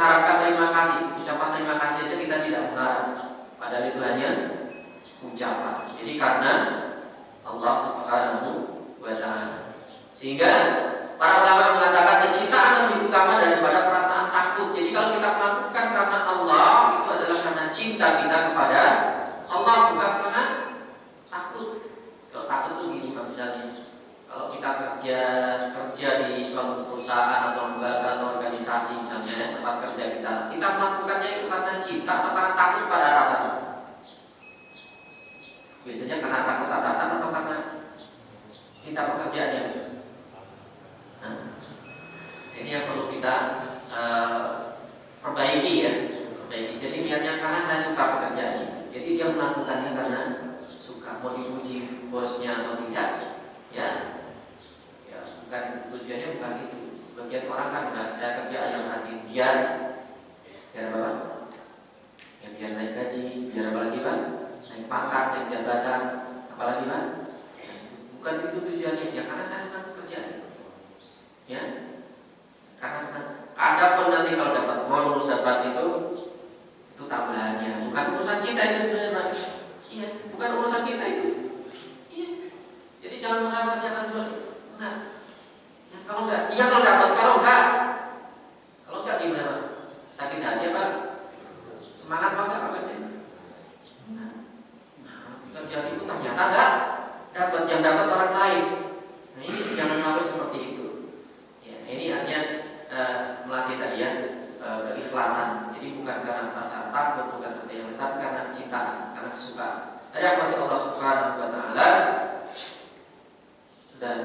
A: mengharapkan terima kasih. Ucapan terima kasih saja kita tidak mengharap, padahal itu hanya ucapan. Jadi karena Allah Subhanahu wa Ta'ala. Sehingga para ulama mengatakan kecintaan lebih utama daripada perasaan takut. Jadi kalau kita melakukan karena Allah, itu adalah karena cinta kita kepada Allah, bukan karena takut. Kalau takut itu gini Pak, misalnya kalau kita kerja di suatu perusahaan atau lembaga atau organisasi misalnya, tempat kerja kita melakukannya itu karena cinta atau karena takut pada atasan? Biasanya karena takut atasan atau karena cinta pekerjaannya? Nah, ini yang perlu kita perbaiki ya. Jadi niatnya karena saya suka pekerjaan. Jadi dia melakukannya karena suka, mau dipuji bosnya atau tidak, ya bukan tujuannya, bukan itu. Bagian orang kan enggak, saya kerja yang rajin biar apa? Ya, biar naik gaji, biar apa lagi Pak? Naik pangkat, naik jabatan, apalagi Pak? Bukan itu tujuannya, ya karena saya senang pekerjaan. Ya, karena senang. Adapun nanti kalau dapat bonus, dapat itu tambahannya. Bukan urusan kita itu sebenarnya Pak. Iya, bukan urusan kita itu. Iya. Jadi jangan mengharapkan jangan jual. Enggak. Ya, kalau enggak, iya kalau dapat, kalau enggak gimana Pak? Sakit hati Pak? Semangat Pak enggak kerja? Nah, pekerjaan itu ternyata enggak dapat, yang dapat orang lain. Nah ini jangan sampai seperti itu. Ya, ini artinya melatih tadi ya keikhlasan. Jadi bukan karena perasaan takut, bukan karena yang, tapi karena kecintaan, karena kesukaan. Tadi apa Allah Subhanahu wa Ta'ala sudah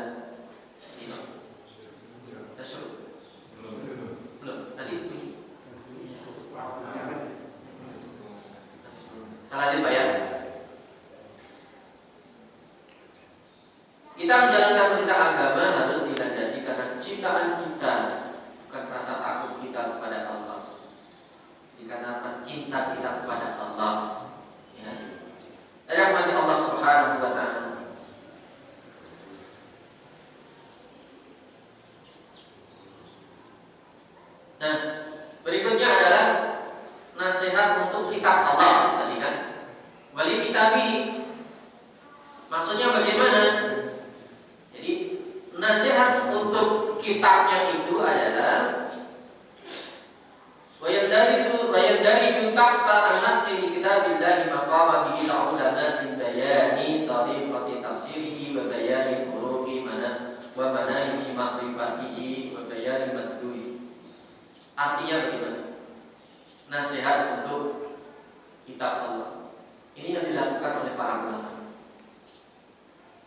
A: belum tadi bunyi. Kita lanjut Pak ya. Kita menjalankan perintah agama harus dilandasi karena kecintaan kita, bukan rasa takut kita kepada Allah. Jadi karena cinta kita kepada Allah. Ya. Rahmati Allah Subhanahu wa Ta'ala. Nah, berikutnya adalah nasihat untuk kitab Allah tadi kan. Wali kitabi. Maksudnya bagaimana? Jadi nasihat untuk kitabnya itu adalah wayandari tahta an-nasri li kitabillahi maqama bihi ulama min bayani tariqati tafsirihi wa bayani turuqi wa manahiji ma'rifatihi wa bayani madduhi. Artinya bagaimana? Nasihat untuk kitab Allah. Ini yang dilakukan oleh para ulama.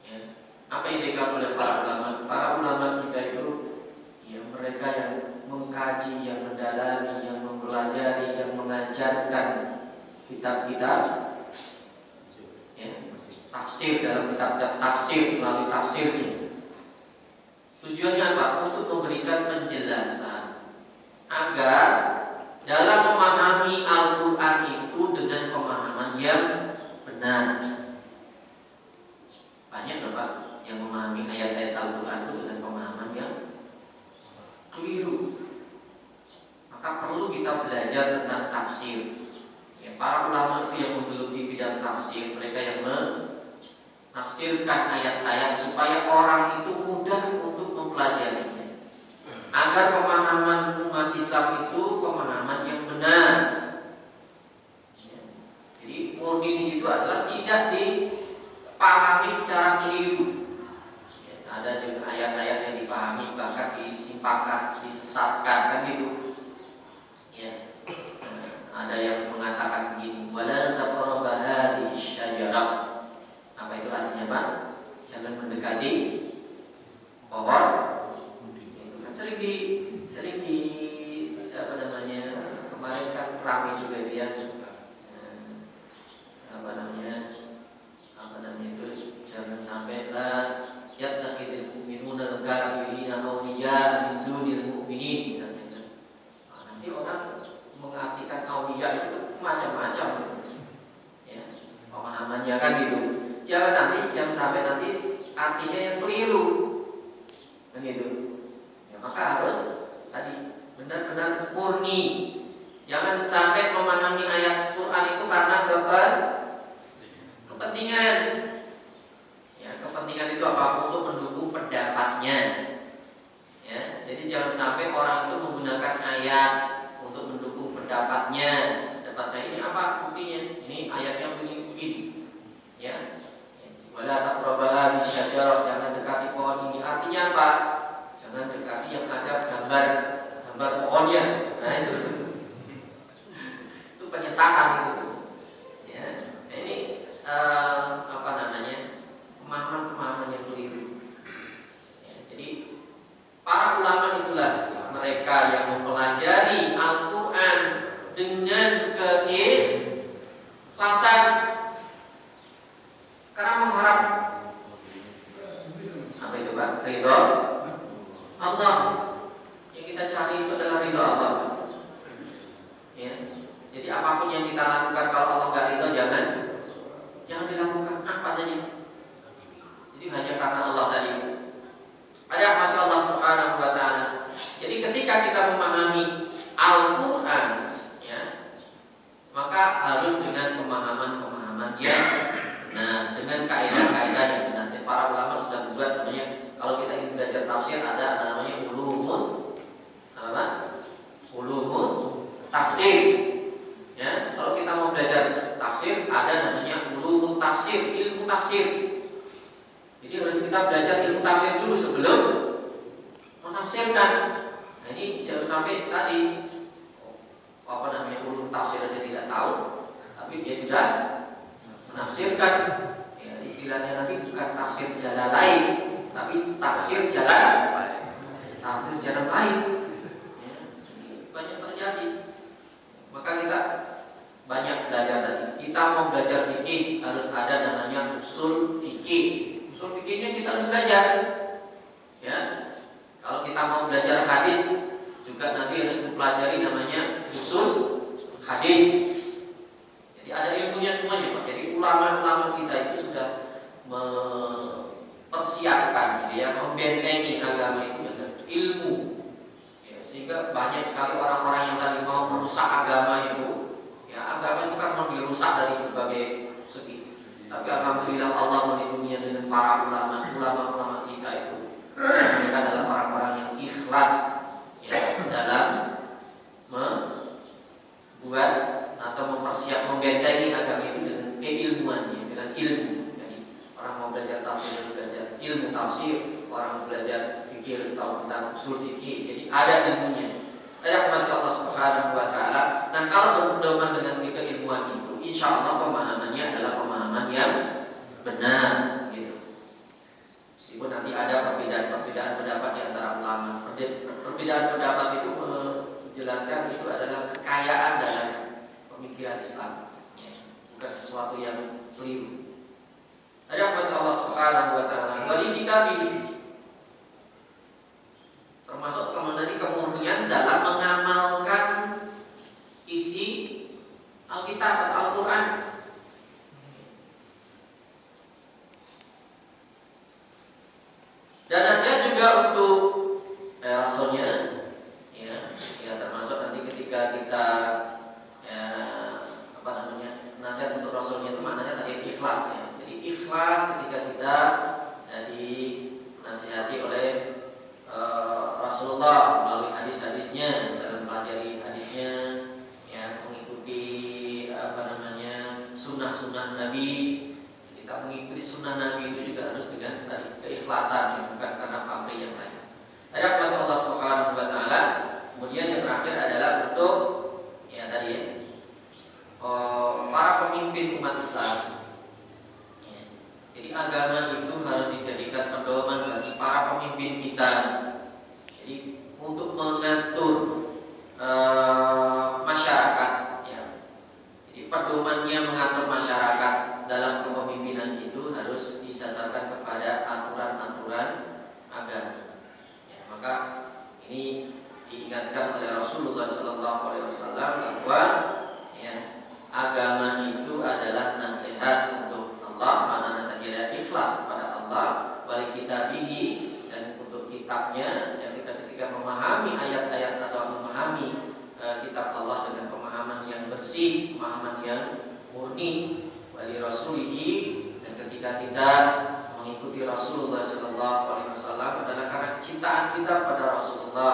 A: Ya. Apa yang dilakukan oleh para ulama? Para ulama kita itu ya mereka yang mengkaji, yang mendalami, yang mempelajari, yang mengajarkan kitab-kitab ya, tafsir dalam kitab tafsir, melalui tafsirnya. Tujuannya apa? Untuk memberikan penjelasan agar dalam memahami Al-Quran itu dengan pemahaman yang benar. Banyak Bapak yang memahami ayat-ayat Al-Quran itu dengan pemahaman yang keliru. Maka perlu kita belajar tentang tafsir. Ya, para ulama itu yang menggeluti bidang tafsir, mereka yang menafsirkan ayat-ayat supaya orang itu mudah untuk mempelajarinya. Agar pemahaman umat Islam itu pemahaman yang benar. Ya. Jadi murni di situ adalah tidak dipahami secara keliru. Ya, ada juga ayat-ayat yang dipahami bahkan disimpangkan, disesatkan kan gitu. Ya. Ada yang mengatakan begini, wala taqrabu hadhihi syajarah. Apa itu artinya Pak? Jangan mendekati pohon. Sering di apa namanya, kemarin kan ramai juga itu ya, apa namanya itu, jangan sampai lah yattaqidul mu'minuna al-kafirina awliya min dunil mu'minin misalnya. Nah, nanti orang mengartikan awliya itu macam-macam ya, pemahamannya kan gitu. Jangan sampai nanti artinya yang keliru kan gitu. Maka harus tadi benar-benar murni Jangan sampai memahami ayat Quran itu karena kepentingan. Ya, kepentingan itu apa? Untuk mendukung pendapatnya. Ya, jadi jangan sampai orang itu menggunakan ayat untuk mendukung pendapatnya. Pendapat saya ini apa buktinya? Ini ayatnya begini. Ya. Wala taqrabaha bisyajarah, jangan dekati pohon ini. Artinya apa? Jangan dekati yang ada gambar pohonnya. Nah itu penyesatan itu. Ya. Nah, ini pemahaman yang keliru. Ya, jadi para ulama itulah mereka yang mempelajari Al-Quran dengan keikhlasan, karena mengharap apa itu Pak? Ridho Allah. Yang kita cari itu adalah ridho Allah. Ya. Jadi apapun yang kita lakukan kalau Allah nggak ridho, jangan dilakukan apa saja. Jadi hanya karena Allah tadi. Ada rahmat Allah Subhanahu wa taala. Jadi ketika kita memahami Al-Qur'an, ya, maka harus dengan pemahaman yang benar, dengan kaidah-kaidah yang benar. Dan para ulama sudah membuat namanya, kalau kita ingin belajar tafsir ada namanya ulumul tafsir. Ya, kalau kita mau belajar tafsir ada namanya ulumul tafsir, ilmu tafsir. Jadi harus kita belajar ilmu tafsir dulu sebelum menafsirkan. Nah, ini jangan sampai tadi ulum tafsir saja tidak tahu, tapi dia sudah menafsirkan. Ya, istilahnya nanti bukan tafsir jalan lain, tapi tafsir jalan lain. Ya, ini banyak terjadi. Maka kita banyak belajar tadi. Kita mau belajar fikih harus ada namanya usul fikih. Usul fikihnya kita harus belajar. Ya. Kalau kita mau belajar hadis juga nanti harus mempelajari namanya usul hadis. Jadi ada ilmunya semuanya, Pak. Jadi ulama-ulama kita itu sudah mempersiapkan, ya, membentengi agama itu dengan ilmu. Ya, sehingga banyak sekali orang-orang yang tadi mau merusak agama itu. Ya, agama itu kan mau dirusak dari berbagai segi. Tapi alhamdulillah Allah melindunginya dengan para ulama kita itu. Mereka adalah orang-orang yang ikhlas, ya, dalam membuat atau membentengi agama itu dengan keilmuannya, dengan ilmu. Jadi orang mau belajar tafsir harus belajar ilmu tafsir, orang mau belajar fikih tahu tentang usul fikih. Jadi ada ilmunya. Rahmat Allah Subhanahu wa taala. Nah, kalau berpedoman dengan keilmuan itu, insya Allah pemahamannya adalah pemahaman yang benar, gitu. Meskipun nanti ada perbedaan pendapat di antara ulama. Perbedaan pendapat itu menjelaskan itu adalah kekayaan dalam pemikiran Islam, ya, bukan sesuatu yang keliru. Rahmat Allah Subhanahu wa taala. Wali kita termasuk kemudian dalam mengamalkan isi Alkitab atau Al-Quran. Dan nasihat juga untuk rasulnya, ya, termasuk nanti ketika kita nasihat untuk rasulnya itu maknanya tadi ikhlas, ya. Jadi ikhlas ketika kita dinasihati oleh Rasulullah melalui hadis-hadisnya, dalam mempelajari hadisnya, ya, mengikuti sunnah-sunnah Nabi. Kita mengikuti sunnah Nabi itu juga harus dengan tadi keikhlasan, ya, bukan karena pamrih yang lain. Ada kepada Allah Subhanahu wa taala. Kemudian yang terakhir adalah untuk, ya, tadi, ya, para pemimpin umat Islam. Ya. Jadi agama itu harus dijadikan pedoman bagi para pemimpin kita. Jadi untuk mengatur masyarakat, ya. Jadi pedomannya mengatur masyarakat dalam kepemimpinan itu harus disasarkan kepada aturan-aturan agama. Ya, maka ini diingatkan oleh Rasulullah SAW bahwa, ya, agama itu adalah nasihat untuk Allah, mana tadi ada ikhlas kepada Allah, wali kitabihi, dan untuk kitabnya. Dan kita ketika memahami ayat-ayat atau memahami kitab Allah dengan pemahaman murni, wali rasulihi, dan ketika kita mengikuti Rasulullah Sallallahu Alaihi Wasallam adalah karena kecintaan kita pada Rasulullah,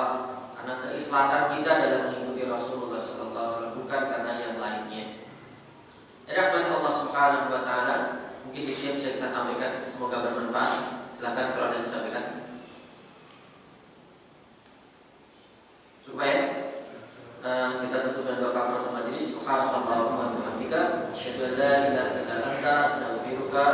A: karena keikhlasan kita dalam mengikuti Rasulullah Sallallahu Alaihi Wasallam, bukan karena yang lainnya. Jadi rahmat Allah Subhanahu Wa Taala, mungkin itu yang bisa kita sampaikan, semoga bermanfaat. Silakan kalau ada yang disampaikan. Supaya kita tutup dengan doa kafaratul majelis. Subhanallahumma wa bihamdika, asyhadu an la ilaha illa anta, astaghfiruka